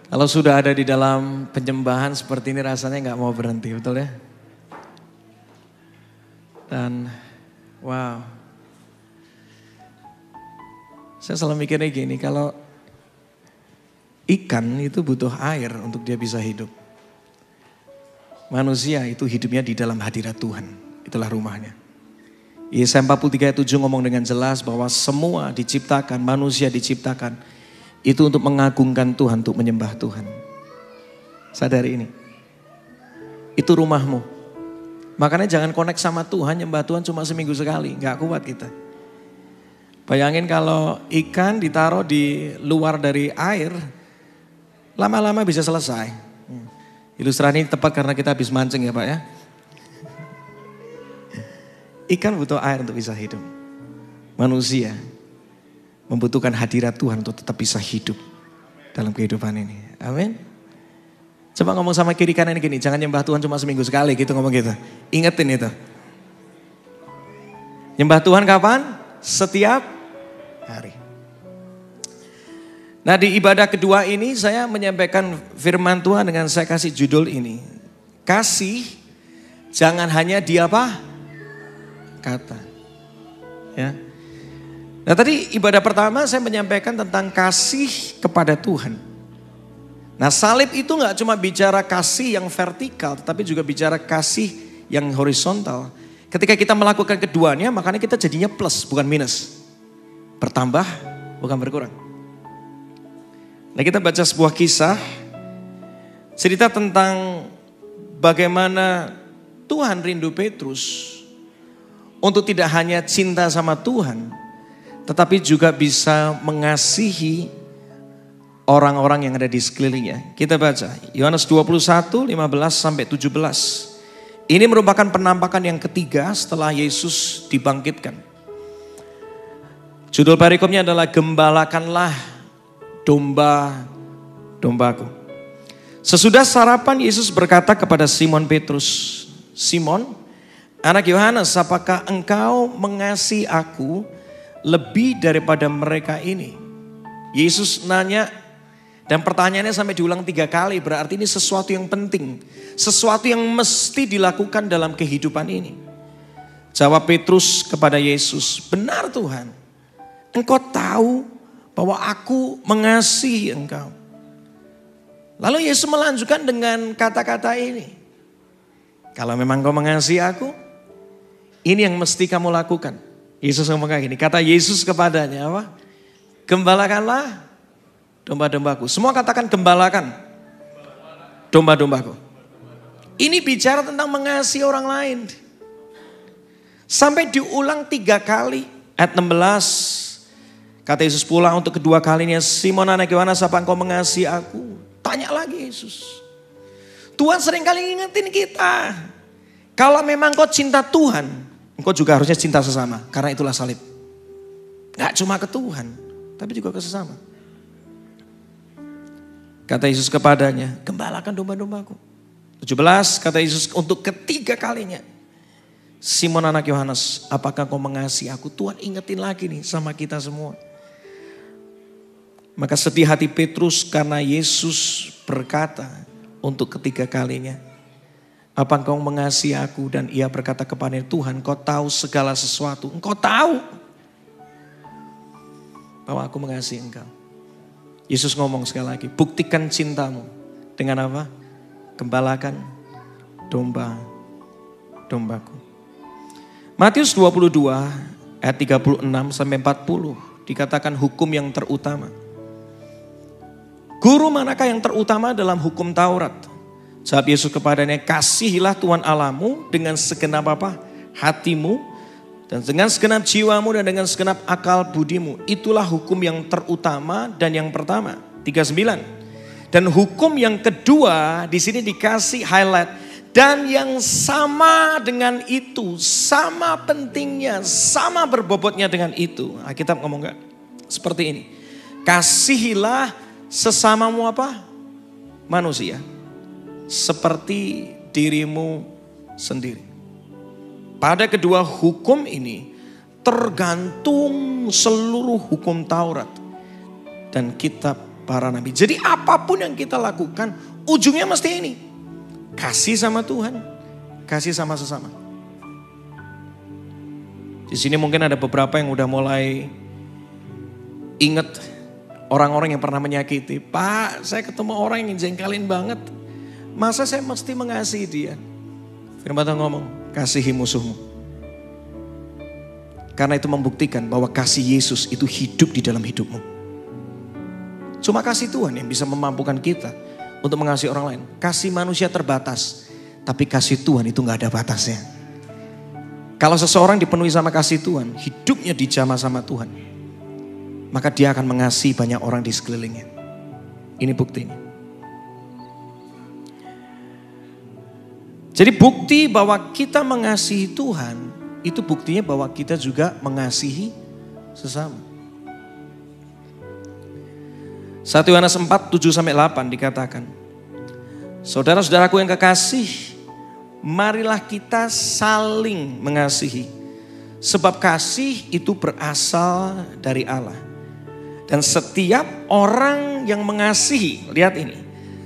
Kalau sudah ada di dalam penyembahan seperti ini rasanya nggak mau berhenti, betul ya? Dan wow, saya selalu mikirnya gini, kalau ikan itu butuh air untuk dia bisa hidup. Manusia itu hidupnya di dalam hadirat Tuhan, itulah rumahnya. Yesaya 43 ayat 7 ngomong dengan jelas bahwa semua diciptakan, manusia diciptakan itu untuk mengagungkan Tuhan, untuk menyembah Tuhan. Sadari ini. Itu rumahmu. Makanya jangan connect sama Tuhan, nyembah Tuhan cuma seminggu sekali. Gak kuat kita. Bayangin kalau ikan ditaruh di luar dari air, lama-lama bisa selesai. Ilustrasi ini tepat karena kita habis mancing ya Pak ya. Ikan butuh air untuk bisa hidup. Manusia membutuhkan hadirat Tuhan untuk tetap bisa hidup dalam kehidupan ini. Amin. Coba ngomong sama kiri kanan gini, jangan nyembah Tuhan cuma seminggu sekali gitu ngomong gitu. Ingetin itu. Nyembah Tuhan kapan? Setiap hari. Nah di ibadah kedua ini saya menyampaikan firman Tuhan dengan saya kasih judul ini. Kasih jangan hanya di apa? Kata. Ya. Nah tadi ibadah pertama saya menyampaikan tentang kasih kepada Tuhan. Nah salib itu gak cuma bicara kasih yang vertikal, tetapi juga bicara kasih yang horizontal. Ketika kita melakukan keduanya, makanya kita jadinya plus bukan minus. Bertambah bukan berkurang. Nah kita baca sebuah kisah, cerita tentang bagaimana Tuhan rindu Petrus untuk tidak hanya cinta sama Tuhan, tetapi juga bisa mengasihi orang-orang yang ada di sekelilingnya. Kita baca Yohanes 21, 15 sampai 17. Ini merupakan penampakan yang ketiga setelah Yesus dibangkitkan. Judul perikopnya adalah Gembalakanlah domba-dombaku. Sesudah sarapan Yesus berkata kepada Simon Petrus, Simon, anak Yohanes, apakah engkau mengasihi aku lebih daripada mereka ini? Yesus nanya dan pertanyaannya sampai diulang 3 kali. Berarti ini sesuatu yang penting. Sesuatu yang mesti dilakukan dalam kehidupan ini. Jawab Petrus kepada Yesus, benar Tuhan. Engkau tahu bahwa aku mengasihi engkau. Lalu Yesus melanjutkan dengan kata-kata ini. Kalau memang kau mengasihi aku, ini yang mesti kamu lakukan. Yesus ngomong kayak gini. Kata Yesus kepadanya apa? Gembalakanlah domba-dombaku. Semua katakan gembalakan domba-dombaku. Ini bicara tentang mengasihi orang lain. Sampai diulang 3 kali. Ayat 16. Kata Yesus pula untuk kedua kalinya. Simon anak Yohanes, apa engkau mengasihi aku? Tanya lagi Yesus. Tuhan seringkali ingetin kita. Kalau memang kau cinta Tuhan, engkau juga harusnya cinta sesama. Karena itulah salib. Gak cuma ke Tuhan, tapi juga ke sesama. Kata Yesus kepadanya, gembalakan domba-dombaku. 17, kata Yesus untuk ketiga kalinya. Simon anak Yohanes, apakah kau mengasihi aku? Tuhan ingetin lagi nih sama kita semua. Maka sedih hati Petrus karena Yesus berkata untuk ketiga kalinya. Apa engkau mengasihi aku? Dan ia berkata kepada Tuhan, kau tahu segala sesuatu. Engkau tahu bahwa aku mengasihi engkau. Yesus ngomong sekali lagi, buktikan cintamu dengan apa? Gembalakan domba-dombaku. Matius 22 ayat 36 sampai 40 dikatakan hukum yang terutama. Guru manakah yang terutama dalam hukum Taurat? Jawab Yesus kepadanya, kasihilah Tuhan Allahmu dengan segenap apa? Hatimu, dan dengan segenap jiwamu dan dengan segenap akal budimu. Itulah hukum yang terutama dan yang pertama. 39. Dan hukum yang kedua di sini dikasih highlight. Dan yang sama dengan itu, sama pentingnya, sama berbobotnya dengan itu. Alkitab ngomong gak? Seperti ini. Kasihilah sesamamu apa? Manusia. Seperti dirimu sendiri. Pada kedua hukum ini tergantung seluruh hukum Taurat dan kitab para nabi. Jadi apapun yang kita lakukan, ujungnya mesti ini. Kasih sama Tuhan, kasih sama sesama. Di sini mungkin ada beberapa yang udah mulai inget orang-orang yang pernah menyakiti. Pak, saya ketemu orang yang jengkelin banget. Masa saya mesti mengasihi dia? Firman Tuhan ngomong, kasihi musuhmu. Karena itu membuktikan bahwa kasih Yesus itu hidup di dalam hidupmu. Cuma kasih Tuhan yang bisa memampukan kita untuk mengasihi orang lain. Kasih manusia terbatas, tapi kasih Tuhan itu gak ada batasnya. Kalau seseorang dipenuhi sama kasih Tuhan, hidupnya dijamah sama Tuhan, maka dia akan mengasihi banyak orang di sekelilingnya. Ini buktinya. Jadi bukti bahwa kita mengasihi Tuhan, itu buktinya bahwa kita juga mengasihi sesama. 1 Yohanes 4, 7-8 dikatakan, saudara-saudaraku yang kekasih, marilah kita saling mengasihi. Sebab kasih itu berasal dari Allah. Dan setiap orang yang mengasihi, lihat ini,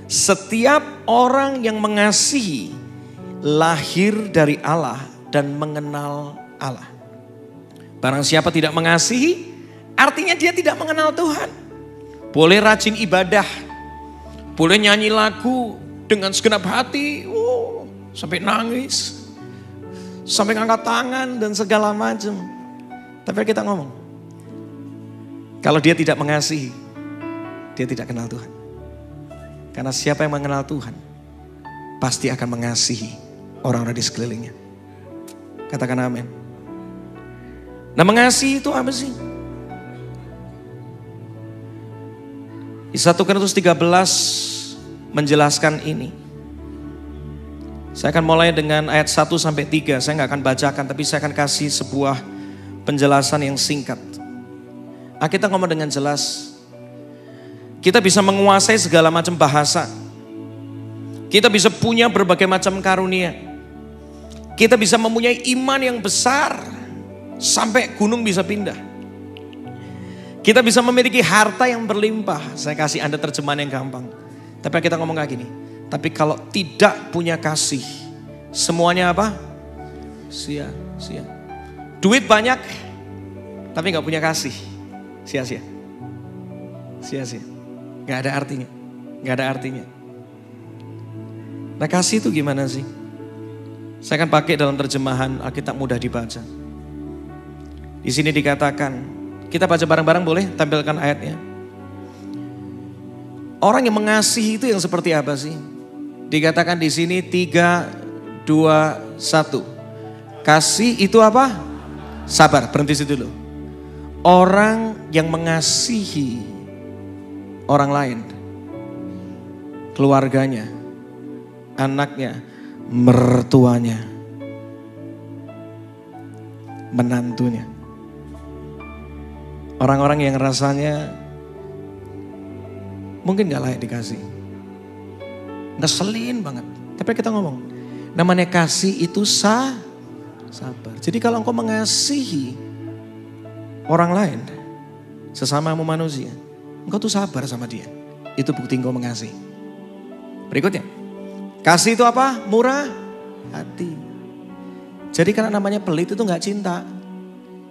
setiap orang yang mengasihi lahir dari Allah dan mengenal Allah. Barang siapa tidak mengasihi, artinya dia tidak mengenal Tuhan. Boleh rajin ibadah, boleh nyanyi lagu dengan segenap hati, sampai nangis, sampai ngangkat tangan dan segala macam. Tapi kita ngomong, kalau dia tidak mengasihi, dia tidak kenal Tuhan. Karena siapa yang mengenal Tuhan, pasti akan mengasihi orang-orang di sekelilingnya. Katakan amin. Nah, mengasihi itu apa sih? Di 1 Korintus 13 menjelaskan ini. Saya akan mulai dengan ayat 1-3. Saya gak akan bacakan, tapi saya akan kasih sebuah penjelasan yang singkat. Kita ngomong dengan jelas. Kita bisa menguasai segala macam bahasa. Kita bisa punya berbagai macam karunia. Kita bisa mempunyai iman yang besar. Sampai gunung bisa pindah. Kita bisa memiliki harta yang berlimpah. Saya kasih Anda terjemahan yang gampang. Tapi kita ngomong kayak gini. Tapi kalau tidak punya kasih, semuanya apa? Sia-sia. Duit banyak, tapi gak punya kasih. Sia-sia. Sia-sia. Gak ada artinya. Gak ada artinya. Nah, kasih itu gimana sih? Saya akan pakai dalam terjemahan Alkitab mudah dibaca. Di sini dikatakan, kita baca bareng-bareng boleh? Tampilkan ayatnya. Orang yang mengasihi itu yang seperti apa sih? Dikatakan di sini 3, 2, 1. Kasih itu apa? Sabar, berhenti situ dulu. Orang yang mengasihi orang lain, keluarganya, anaknya, mertuanya, menantunya. Orang-orang yang rasanya mungkin gak layak dikasih. Ngeselin banget. Tapi kita ngomong, namanya kasih itu sabar. Jadi kalau engkau mengasihi orang lain, sesamamu manusia, engkau tuh sabar sama dia. Itu bukti engkau mengasihi. Berikutnya, kasih itu apa? Murah hati. Jadi karena namanya pelit itu gak cinta.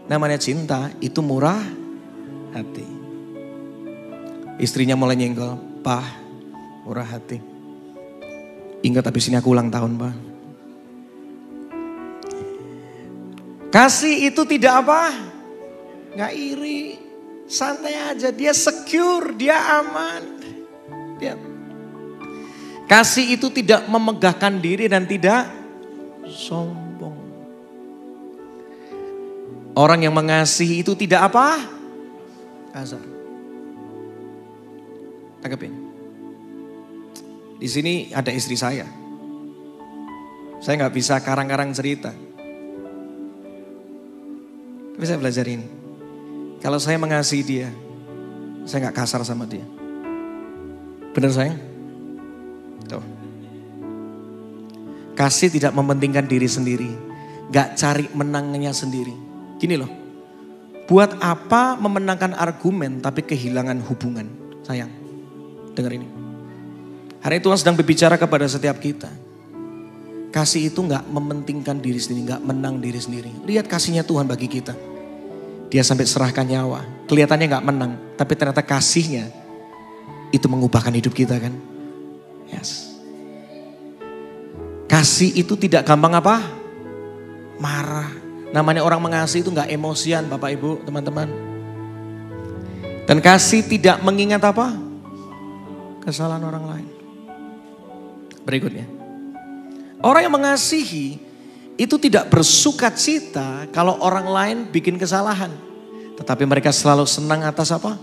Namanya cinta itu murah hati. Istrinya mulai nyenggol, "Pak, murah hati. Ingat habis ini aku ulang tahun, Pak." Kasih itu tidak apa? Gak iri. Santai aja, dia secure, dia aman. Kasih itu tidak memegahkan diri dan tidak sombong. Orang yang mengasihi itu tidak apa? Kasar. Tanggapin. Di sini ada istri saya. Saya nggak bisa karang-karang cerita. Tapi saya belajar ini. Kalau saya mengasihi dia, saya nggak kasar sama dia. Benar sayang? Tuh. Kasih tidak mementingkan diri sendiri. Nggak cari menangnya sendiri. Gini loh. Buat apa memenangkan argumen tapi kehilangan hubungan, sayang? dengar ini. Hari ini Tuhan sedang berbicara kepada setiap kita. Kasih itu gak mementingkan diri sendiri, gak menang diri sendiri. Lihat kasihnya Tuhan bagi kita. Dia sampai serahkan nyawa. Kelihatannya gak menang, tapi ternyata kasihnya itu mengubahkan hidup kita kan. Yes. Kasih itu tidak gampang apa? Marah. Namanya orang mengasihi itu gak emosian Bapak Ibu teman-teman. Dan kasih tidak mengingat apa? Kesalahan orang lain. Berikutnya. Orang yang mengasihi itu tidak bersuka cita kalau orang lain bikin kesalahan. Tetapi mereka selalu senang atas apa?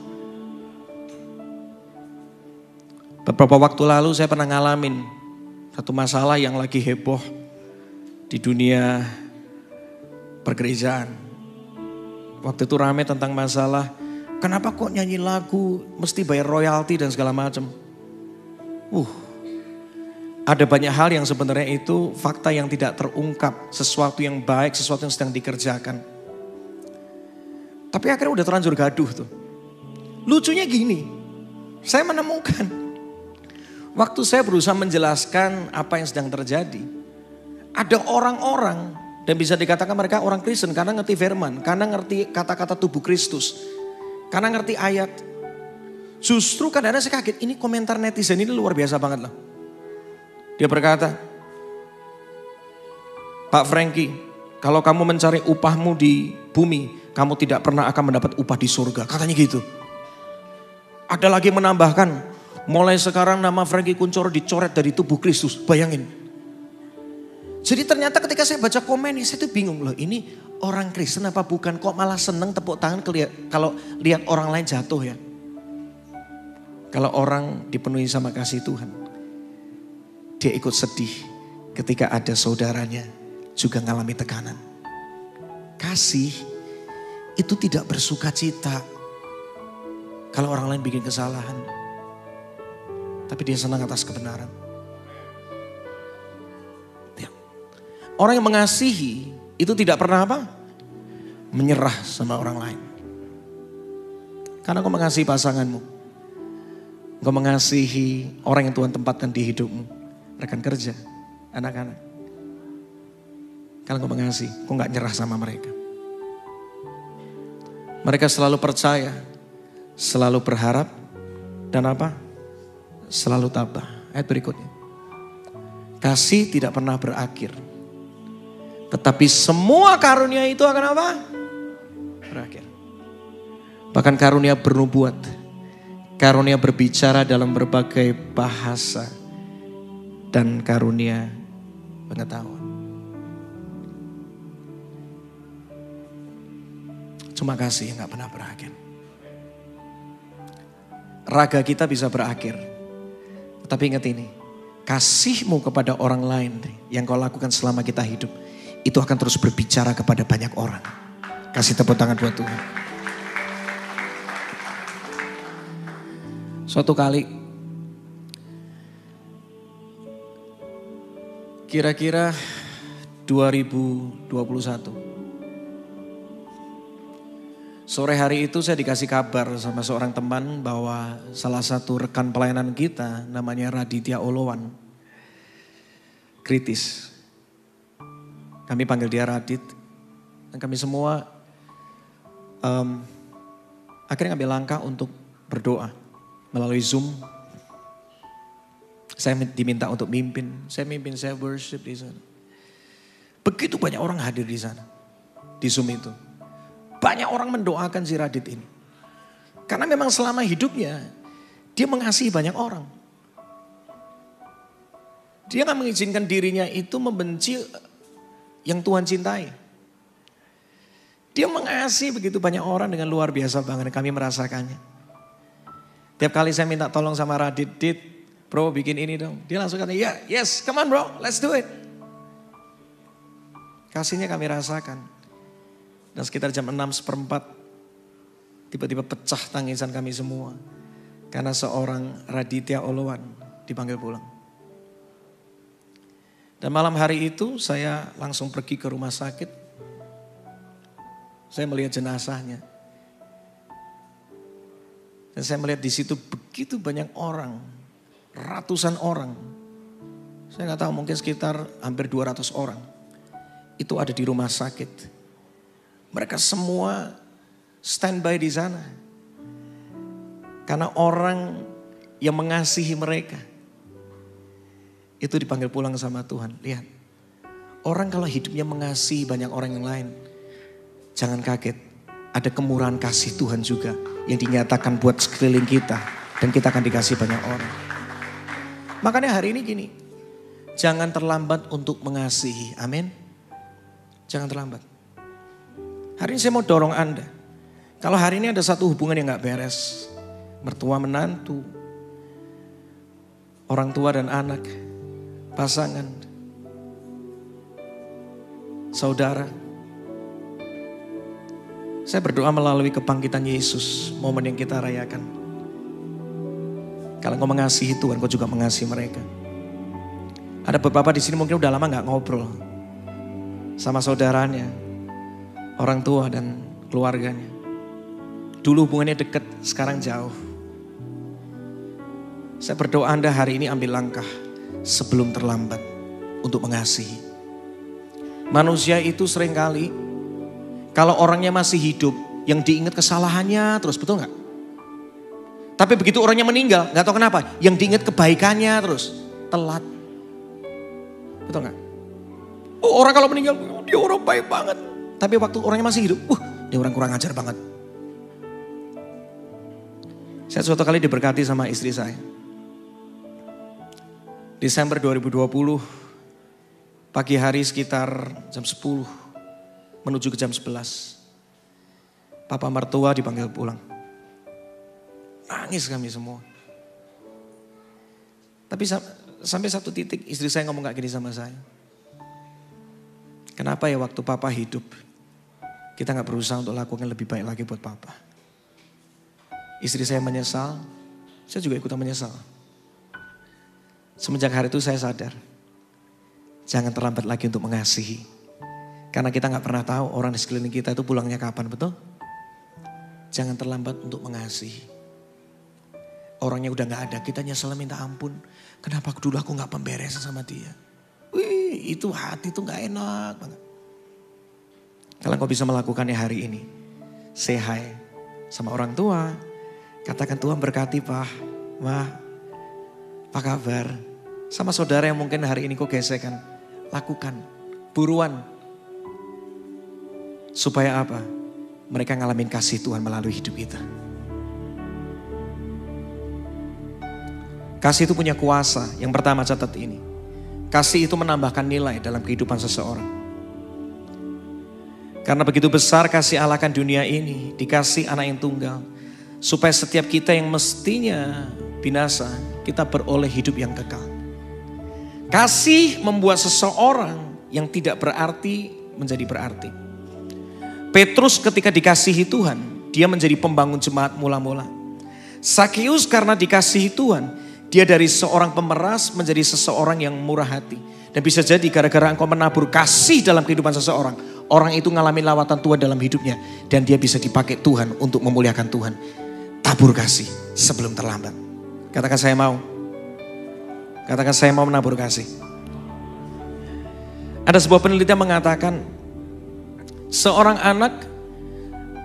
Beberapa waktu lalu saya pernah ngalamin satu masalah yang lagi heboh di dunia pergerejaan. Waktu itu rame tentang masalah, kenapa kok nyanyi lagu mesti bayar royalti dan segala macam. Ada banyak hal yang sebenarnya itu fakta yang tidak terungkap. Sesuatu yang baik, sesuatu yang sedang dikerjakan. Tapi akhirnya udah terlanjur gaduh tuh. Lucunya gini, saya menemukan. Waktu saya berusaha menjelaskan apa yang sedang terjadi. Ada orang-orang, dan bisa dikatakan mereka orang Kristen karena ngerti firman. Karena ngerti kata-kata tubuh Kristus. Karena ngerti ayat. Justru kadang-kadang saya kaget, ini komentar netizen ini luar biasa banget loh. Dia berkata, Pak Frankie, kalau kamu mencari upahmu di bumi, kamu tidak pernah akan mendapat upah di surga. Katanya gitu. Ada lagi menambahkan, mulai sekarang nama Frankie Kunchoro dicoret dari tubuh Kristus. Bayangin. Jadi ternyata ketika saya baca komen ini, saya tuh bingung loh. Ini orang Kristen apa bukan? Kok malah seneng tepuk tangan kalau lihat orang lain jatuh ya. Kalau orang dipenuhi sama kasih Tuhan. Dia ikut sedih ketika ada saudaranya juga ngalami tekanan. Kasih itu tidak bersuka cita kalau orang lain bikin kesalahan. Tapi dia senang atas kebenaran. Ya. Orang yang mengasihi itu tidak pernah apa? Menyerah sama orang lain. Karena kau mengasihi pasanganmu. Kau mengasihi orang yang Tuhan tempatkan di hidupmu. Rekan kerja, anak-anak. Kalau kau mengasihi, kau gak nyerah sama mereka. Mereka selalu percaya, selalu berharap, dan apa? Selalu tabah. Ayat berikutnya. Kasih tidak pernah berakhir. Tetapi semua karunia itu akan apa? Berakhir. Bahkan karunia bernubuat. Karunia berbicara dalam berbagai bahasa. Dan karunia pengetahuan. Cuma kasih yang gak pernah berakhir. Raga kita bisa berakhir. Tetapi ingat ini. Kasihmu kepada orang lain yang kau lakukan selama kita hidup. Itu akan terus berbicara kepada banyak orang. Kasih tepuk tangan buat Tuhan. Suatu kali. Kira-kira 2021. Sore hari itu saya dikasih kabar sama seorang teman bahwa salah satu rekan pelayanan kita namanya Raditya Olowan. Kritis. Kami panggil dia Radit. Dan kami semua akhirnya ngambil langkah untuk berdoa melalui Zoom. Saya diminta untuk mimpin, saya worship di sana. Begitu banyak orang hadir di sana, di Zoom itu. Banyak orang mendoakan si Radit ini. Karena memang selama hidupnya, dia mengasihi banyak orang. Dia gak mengizinkan dirinya itu membenci yang Tuhan cintai. Dia mengasihi begitu banyak orang dengan luar biasa banget, kami merasakannya. Tiap kali saya minta tolong sama Radit, bro bikin ini dong. Dia langsung kata, ya, yes, come on bro, let's do it. Kasihnya kami rasakan. Dan sekitar jam 6:04, tiba-tiba pecah tangisan kami semua. Karena seorang Raditya Olowan dipanggil pulang. Dan malam hari itu saya langsung pergi ke rumah sakit. Saya melihat jenazahnya. Dan saya melihat di situ begitu banyak orang, ratusan orang. Saya nggak tahu, mungkin sekitar hampir 200 orang. Itu ada di rumah sakit. Mereka semua standby di sana. Karena orang yang mengasihi mereka itu dipanggil pulang sama Tuhan. Lihat, orang kalau hidupnya mengasihi banyak orang yang lain, jangan kaget. Ada kemurahan kasih Tuhan juga yang dinyatakan buat sekeliling kita. Dan kita akan dikasih banyak orang. Makanya hari ini gini, jangan terlambat untuk mengasihi. Amin. Jangan terlambat. Hari ini saya mau dorong Anda. Kalau hari ini ada satu hubungan yang gak beres. Mertua menantu, orang tua dan anak, pasangan, saudara. Saya berdoa melalui kebangkitan Yesus, momen yang kita rayakan. Kalau engkau mengasihi Tuhan, engkau juga mengasihi mereka. Ada beberapa di sini mungkin udah lama gak ngobrol sama saudaranya, orang tua dan keluarganya. Dulu hubungannya dekat, sekarang jauh. Saya berdoa Anda hari ini ambil langkah sebelum terlambat untuk mengasihi. Manusia itu seringkali kalau orangnya masih hidup, yang diingat kesalahannya terus, betul gak? Tapi begitu orangnya meninggal, gak tahu kenapa, yang diingat kebaikannya terus, telat. Betul gak? Oh, orang kalau meninggal, dia orang baik banget. Tapi waktu orangnya masih hidup, dia orang kurang ajar banget. Saya suatu kali diberkati sama istri saya. Desember 2020, pagi hari sekitar jam 10, menuju ke jam 11. Papa mertua dipanggil pulang. Nangis kami semua. Tapi sampai satu titik istri saya ngomong gak gini sama saya. Kenapa ya waktu papa hidup, kita gak berusaha untuk lakukan lebih baik lagi buat papa. Istri saya menyesal, saya juga ikutan menyesal. Semenjak hari itu saya sadar, jangan terlambat lagi untuk mengasihi. Karena kita gak pernah tahu orang di sekeliling kita itu pulangnya kapan, betul? Jangan terlambat untuk mengasihi. Orangnya udah gak ada, kita nyesel minta ampun. Kenapa dulu aku gak pemberesan sama dia? Wih, itu hati tuh gak enak banget. Kalau kau bisa melakukannya hari ini, say hi sama orang tua. Katakan Tuhan berkati Pak, Ma, apa kabar? Sama saudara yang mungkin hari ini kau gesekan, lakukan, buruan. Supaya apa? Mereka ngalamin kasih Tuhan melalui hidup kita. Kasih itu punya kuasa. Yang pertama catat ini. Kasih itu menambahkan nilai dalam kehidupan seseorang. Karena begitu besar kasih Allah akan dunia ini, dikasih anak yang tunggal. Supaya setiap kita yang mestinya binasa, kita beroleh hidup yang kekal. Kasih membuat seseorang yang tidak berarti menjadi berarti. Petrus ketika dikasihi Tuhan, dia menjadi pembangun jemaat mula-mula. Sakeus karena dikasihi Tuhan, dia dari seorang pemeras menjadi seseorang yang murah hati. Dan bisa jadi gara-gara engkau menabur kasih dalam kehidupan seseorang, orang itu ngalami lawatan Tuhan dalam hidupnya. Dan dia bisa dipakai Tuhan untuk memuliakan Tuhan. Tabur kasih sebelum terlambat. Katakan saya mau. Katakan saya mau menabur kasih. Ada sebuah penelitian mengatakan seorang anak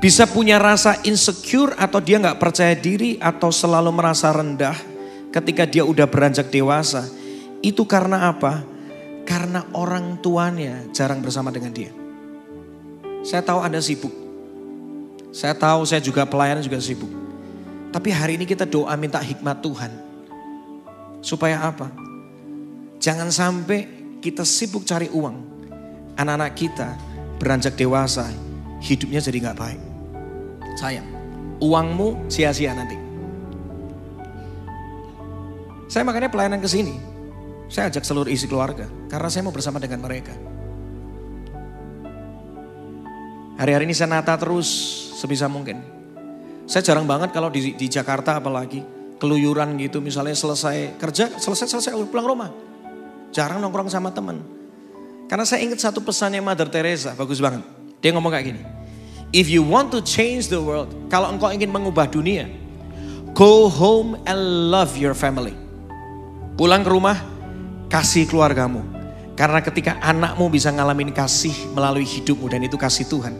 bisa punya rasa insecure atau dia gak percaya diri atau selalu merasa rendah ketika dia udah beranjak dewasa. Itu karena apa? Karena orang tuanya jarang bersama dengan dia. Saya tahu Anda sibuk. Saya tahu saya juga pelayanan juga sibuk. Tapi hari ini kita doa minta hikmat Tuhan. Supaya apa? Jangan sampai kita sibuk cari uang. Anak-anak kita beranjak dewasa, hidupnya jadi gak baik. Sayang, uangmu sia-sia nanti. Saya makanya pelayanan ke sini. Saya ajak seluruh isi keluarga. Karena saya mau bersama dengan mereka. Hari-hari ini saya nata terus sebisa mungkin. Saya jarang banget kalau di Jakarta apalagi keluyuran gitu, misalnya selesai kerja, selesai pulang rumah. Jarang nongkrong sama teman. Karena saya ingat satu pesannya Mother Teresa, bagus banget. Dia ngomong kayak gini, if you want to change the world, kalau engkau ingin mengubah dunia, Go home and love your family. Pulang ke rumah, kasih keluargamu. Karena ketika anakmu bisa ngalamin kasih melalui hidupmu dan itu kasih Tuhan,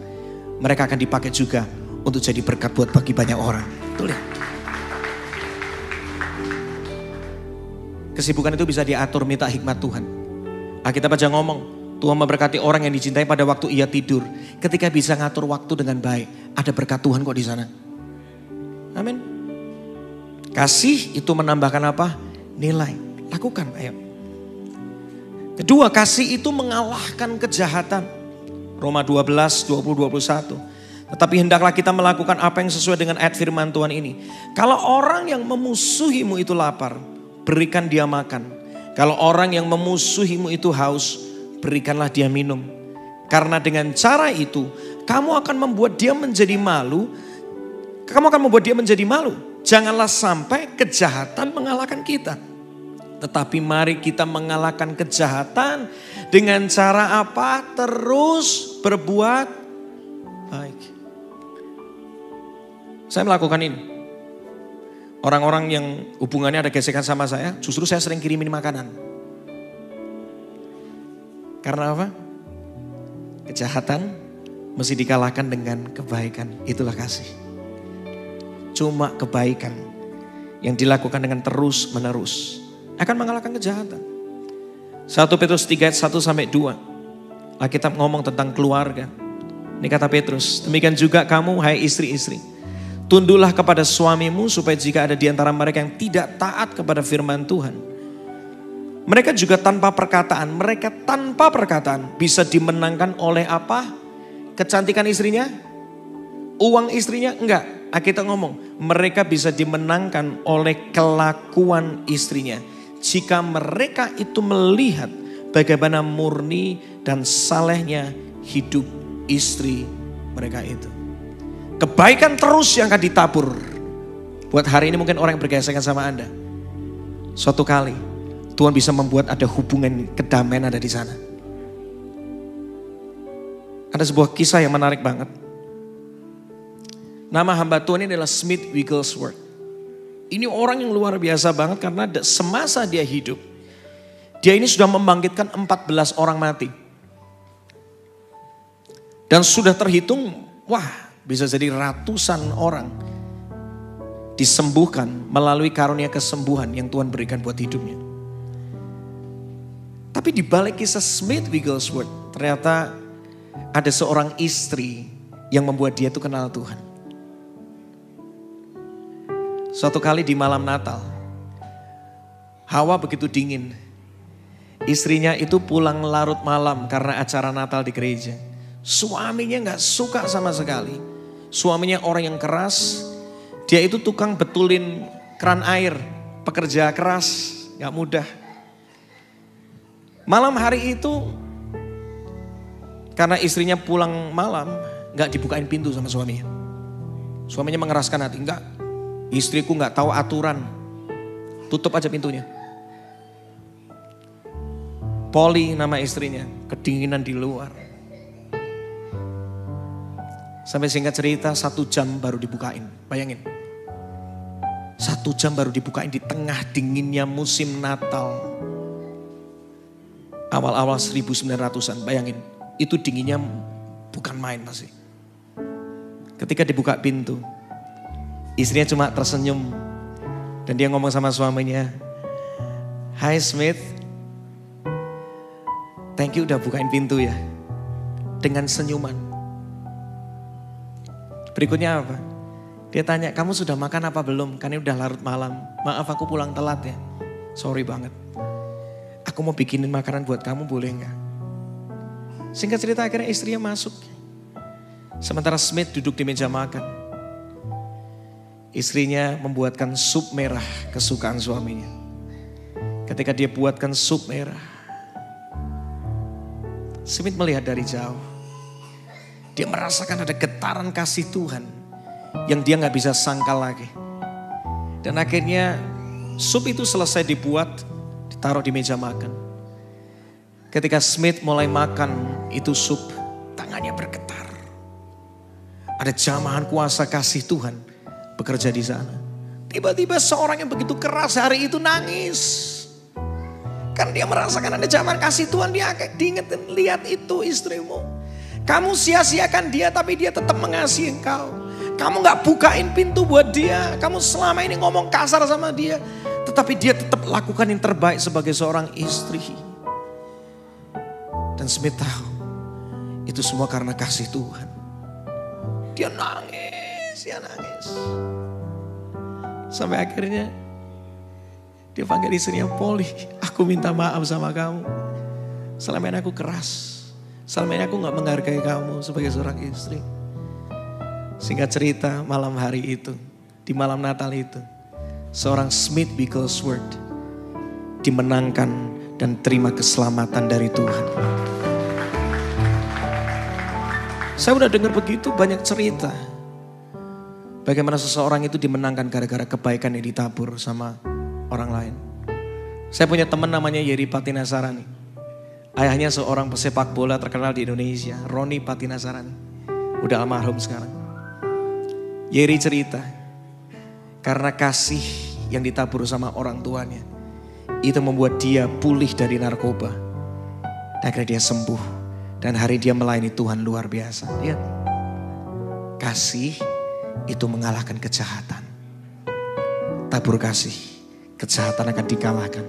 mereka akan dipakai juga untuk jadi berkat buat bagi banyak orang. Tuh lihat. Kesibukan itu bisa diatur, minta hikmat Tuhan. Alkitab aja ngomong, Tuhan memberkati orang yang dicintai pada waktu ia tidur. Ketika bisa ngatur waktu dengan baik, ada berkat Tuhan kok di sana. Amin. Kasih itu menambahkan apa? Nilai. Lakukan, ayo. Kedua, kasih itu mengalahkan kejahatan. Roma 12, 20, 21. Tetapi hendaklah kita melakukan apa yang sesuai dengan ayat firman Tuhan ini. Kalau orang yang memusuhimu itu lapar, berikan dia makan. Kalau orang yang memusuhimu itu haus, berikanlah dia minum. Karena dengan cara itu, kamu akan membuat dia menjadi malu. Kamu akan membuat dia menjadi malu. Janganlah sampai kejahatan mengalahkan kita. Tetapi mari kita mengalahkan kejahatan dengan cara apa? Terus berbuat baik. Saya melakukan ini. Orang-orang yang hubungannya ada gesekan sama saya, justru saya sering kirimin makanan. Karena apa? Kejahatan mesti dikalahkan dengan kebaikan. Itulah kasih. Cuma kebaikan yang dilakukan dengan terus menerus akan mengalahkan kejahatan. 1 Petrus 3 ayat 1 sampai 2. Alkitab ngomong tentang keluarga. Ini kata Petrus, demikian juga kamu hai istri-istri. Tunduklah kepada suamimu supaya jika ada di antara mereka yang tidak taat kepada firman Tuhan. Mereka juga tanpa perkataan bisa dimenangkan oleh apa? Kecantikan istrinya? Uang istrinya? Enggak. Kita ngomong, mereka bisa dimenangkan oleh kelakuan istrinya. Jika mereka itu melihat bagaimana murni dan salehnya hidup istri mereka itu. Kebaikan terus yang akan ditabur. Buat hari ini mungkin orang yang bergesekan sama Anda. Suatu kali Tuhan bisa membuat ada hubungan kedamaian ada di sana. Ada sebuah kisah yang menarik banget. Nama hamba Tuhan ini adalah Smith Wigglesworth. Ini orang yang luar biasa banget karena semasa dia hidup, dia ini sudah membangkitkan 14 orang mati. Dan sudah terhitung, bisa jadi ratusan orang disembuhkan melalui karunia kesembuhan yang Tuhan berikan buat hidupnya. Tapi di balik kisah Smith Wigglesworth, ternyata ada seorang istri yang membuat dia itu kenal Tuhan. Suatu kali di malam Natal, hawa begitu dingin. Istrinya itu pulang larut malam karena acara Natal di gereja. Suaminya gak suka sama sekali. Suaminya orang yang keras. Dia itu tukang betulin keran air. Pekerja keras, gak mudah. Malam hari itu, karena istrinya pulang malam, gak dibukain pintu sama suaminya. Suaminya mengeraskan hati, enggak. Istriku gak tahu aturan. Tutup aja pintunya. Polly nama istrinya. Kedinginan di luar. Sampai singkat cerita 1 jam baru dibukain. Bayangin. 1 jam baru dibukain di tengah dinginnya musim Natal. Awal-awal 1900-an. Bayangin. Itu dinginnya bukan main masih. Ketika dibuka pintu. Istrinya cuma tersenyum. Dan dia ngomong sama suaminya. Hai Smith. Thank you udah bukain pintu ya. Dengan senyuman. Berikutnya apa? Dia tanya, kamu sudah makan apa belum? Kan ini udah larut malam. Maaf aku pulang telat ya. Sorry banget. Aku mau bikinin makanan buat kamu boleh gak? Singkat cerita akhirnya istrinya masuk. Sementara Smith duduk di meja makan. Istrinya membuatkan sup merah kesukaan suaminya. Ketika dia buatkan sup merah, Smith melihat dari jauh. Dia merasakan ada getaran kasih Tuhan yang dia gak bisa sangkal lagi. Dan akhirnya sup itu selesai dibuat, ditaruh di meja makan. Ketika Smith mulai makan itu sup, tangannya bergetar. Ada jamahan kuasa kasih Tuhan bekerja di sana. Tiba-tiba seorang yang begitu keras hari itu nangis. Kan dia merasakan ada zaman kasih Tuhan, dia diingetin, lihat itu istrimu. Kamu sia-siakan dia tapi dia tetap mengasihi engkau. Kamu gak bukain pintu buat dia. Kamu selama ini ngomong kasar sama dia. Tetapi dia tetap lakukan yang terbaik sebagai seorang istri. Dan Smith tahu itu semua karena kasih Tuhan. Dia nangis. Sampai akhirnya dia panggil istrinya, Polly, aku minta maaf sama kamu. Selama ini aku keras. Selama ini aku gak menghargai kamu sebagai seorang istri. Singkat cerita, malam hari itu, di malam Natal itu, seorang Smith Bigglesworth dimenangkan dan terima keselamatan dari Tuhan. Saya udah dengar begitu banyak cerita. Bagaimana seseorang itu dimenangkan gara-gara kebaikan yang ditabur sama orang lain. Saya punya teman namanya Yeri Patinasarani. Ayahnya seorang pesepak bola terkenal di Indonesia, Roni Patinasarani. Udah almarhum sekarang. Yeri cerita, karena kasih yang ditabur sama orang tuanya, itu membuat dia pulih dari narkoba. Dan akhirnya dia sembuh. Dan hari dia melayani Tuhan luar biasa. Lihat, kasih itu mengalahkan kejahatan. Tabur kasih, kejahatan akan dikalahkan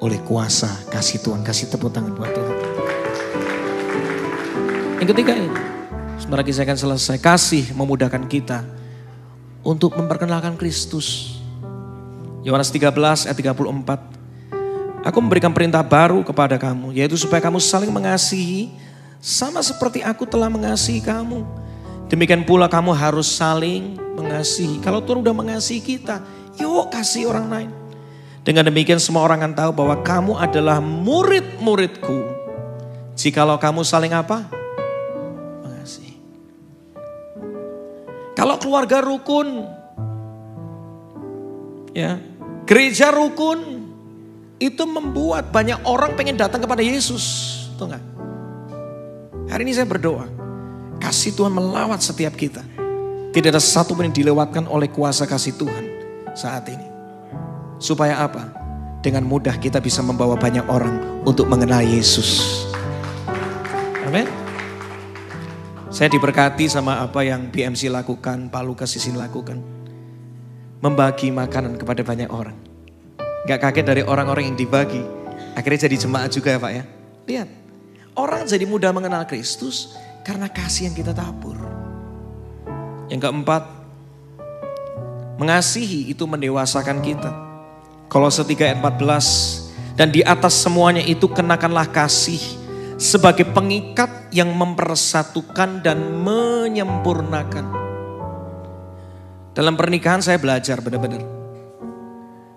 oleh kuasa kasih Tuhan. Kasih tepuk tangan buat Tuhan. Yang ketiga ini, sebentar lagi saya akan selesai. Kasih memudahkan kita untuk memperkenalkan Kristus. Yohanes 13 ayat 34. Aku memberikan perintah baru kepada kamu, yaitu supaya kamu saling mengasihi sama seperti aku telah mengasihi kamu. Demikian pula kamu harus saling mengasihi. Kalau Tuhan udah mengasihi kita, yuk kasih orang lain. Dengan demikian semua orang akan tahu bahwa kamu adalah murid-muridku. Jikalau kamu saling apa? Mengasihi. Kalau keluarga rukun, ya, gereja rukun, itu membuat banyak orang pengen datang kepada Yesus. Tuh enggak? Hari ini saya berdoa, kasih Tuhan melawat setiap kita. Tidak ada satu pun yang dilewatkan oleh kuasa kasih Tuhan saat ini. Supaya apa? Dengan mudah kita bisa membawa banyak orang untuk mengenal Yesus. Amin. Saya diberkati sama apa yang BMC lakukan, Pak Lukas Sisin lakukan. Membagi makanan kepada banyak orang. Gak kaget dari orang-orang yang dibagi. Akhirnya jadi jemaat juga ya Pak ya. Lihat. Orang jadi mudah mengenal Kristus karena kasih yang kita tabur. Yang keempat, mengasihi itu mendewasakan kita. Kolose 3 ayat 14, dan di atas semuanya itu kenakanlah kasih sebagai pengikat yang mempersatukan dan menyempurnakan. Dalam pernikahan saya belajar benar-benar.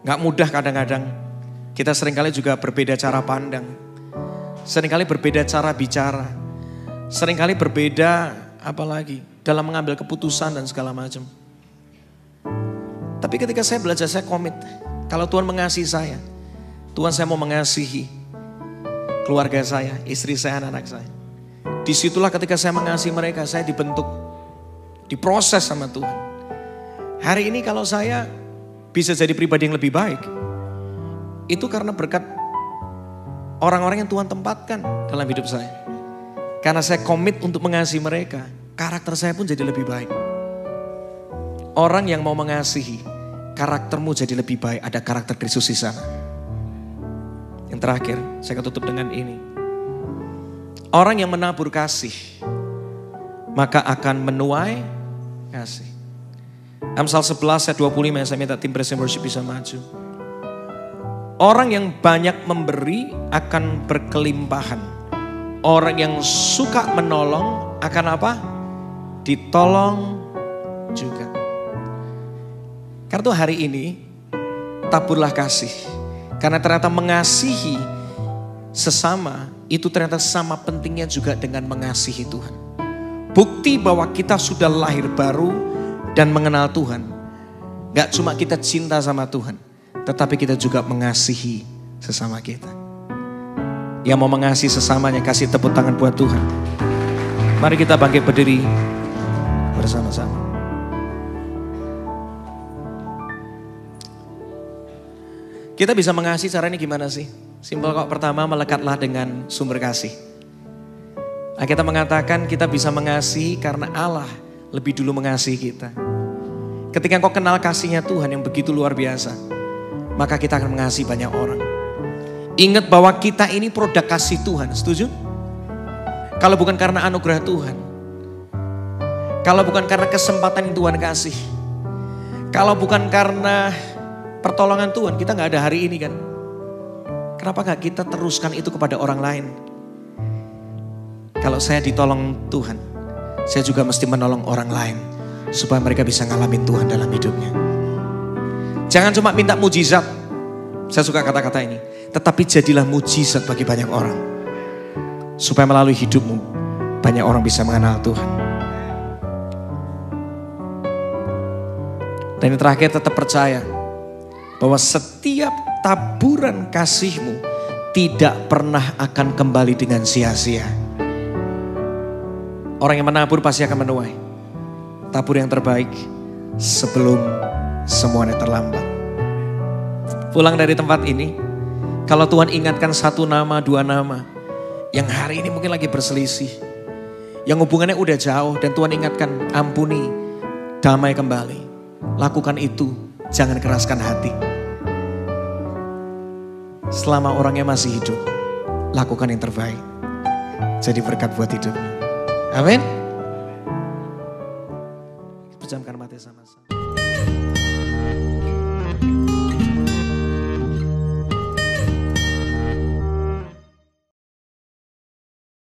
Gak mudah kadang-kadang. Kita seringkali juga berbeda cara pandang. Seringkali berbeda cara bicara. Seringkali berbeda apalagi dalam mengambil keputusan dan segala macam. Tapi ketika saya belajar, saya komit. Kalau Tuhan mengasihi saya, Tuhan saya mau mengasihi keluarga saya, istri saya, anak-anak saya. Disitulah ketika saya mengasihi mereka, saya dibentuk, diproses sama Tuhan. Hari ini kalau saya bisa jadi pribadi yang lebih baik, itu karena berkat orang-orang yang Tuhan tempatkan dalam hidup saya. Karena saya komit untuk mengasihi mereka, karakter saya pun jadi lebih baik. Orang yang mau mengasihi, karaktermu jadi lebih baik, ada karakter Kristus di sana. Yang terakhir, saya akan tutup dengan ini. Orang yang menabur kasih, maka akan menuai kasih. Amsal 11 ayat 25, saya minta tim Praise and Worship bisa maju. Orang yang banyak memberi akan berkelimpahan. Orang yang suka menolong akan apa? Ditolong juga. Karena itu hari ini taburlah kasih. Karena ternyata mengasihi sesama itu ternyata sama pentingnya juga dengan mengasihi Tuhan. Bukti bahwa kita sudah lahir baru dan mengenal Tuhan. Gak cuma kita cinta sama Tuhan, tetapi kita juga mengasihi sesama kita. Yang mau mengasihi sesamanya, kasih tepuk tangan buat Tuhan. Mari kita bangkit berdiri bersama-sama. Kita bisa mengasihi caranya gimana sih? Simpel kok. Pertama, melekatlah dengan sumber kasih. Kita mengatakan kita bisa mengasihi karena Allah lebih dulu mengasihi kita. Ketika engkau kenal kasihnya Tuhan yang begitu luar biasa, maka kita akan mengasihi banyak orang. Ingat bahwa kita ini produk kasih Tuhan, setuju? Kalau bukan karena anugerah Tuhan, kalau bukan karena kesempatan yang Tuhan kasih, kalau bukan karena pertolongan Tuhan, kita gak ada hari ini kan. Kenapa gak kita teruskan itu kepada orang lain? Kalau saya ditolong Tuhan, saya juga mesti menolong orang lain supaya mereka bisa ngalamin Tuhan dalam hidupnya. Jangan cuma minta mujizat. Saya suka kata-kata ini. Tetapi jadilah mujizat bagi banyak orang. Supaya melalui hidupmu banyak orang bisa mengenal Tuhan. Dan yang terakhir, tetap percaya bahwa setiap taburan kasihmu tidak pernah akan kembali dengan sia-sia. Orang yang menabur pasti akan menuai. Tabur yang terbaik sebelum semuanya terlambat. Pulang dari tempat ini, kalau Tuhan ingatkan satu nama, dua nama, yang hari ini mungkin lagi berselisih, yang hubungannya udah jauh dan Tuhan ingatkan, ampuni, damai kembali. Lakukan itu, jangan keraskan hati. Selama orangnya masih hidup, lakukan yang terbaik. Jadi berkat buat hidupnya. Amin. Pejamkan mata sama-sama.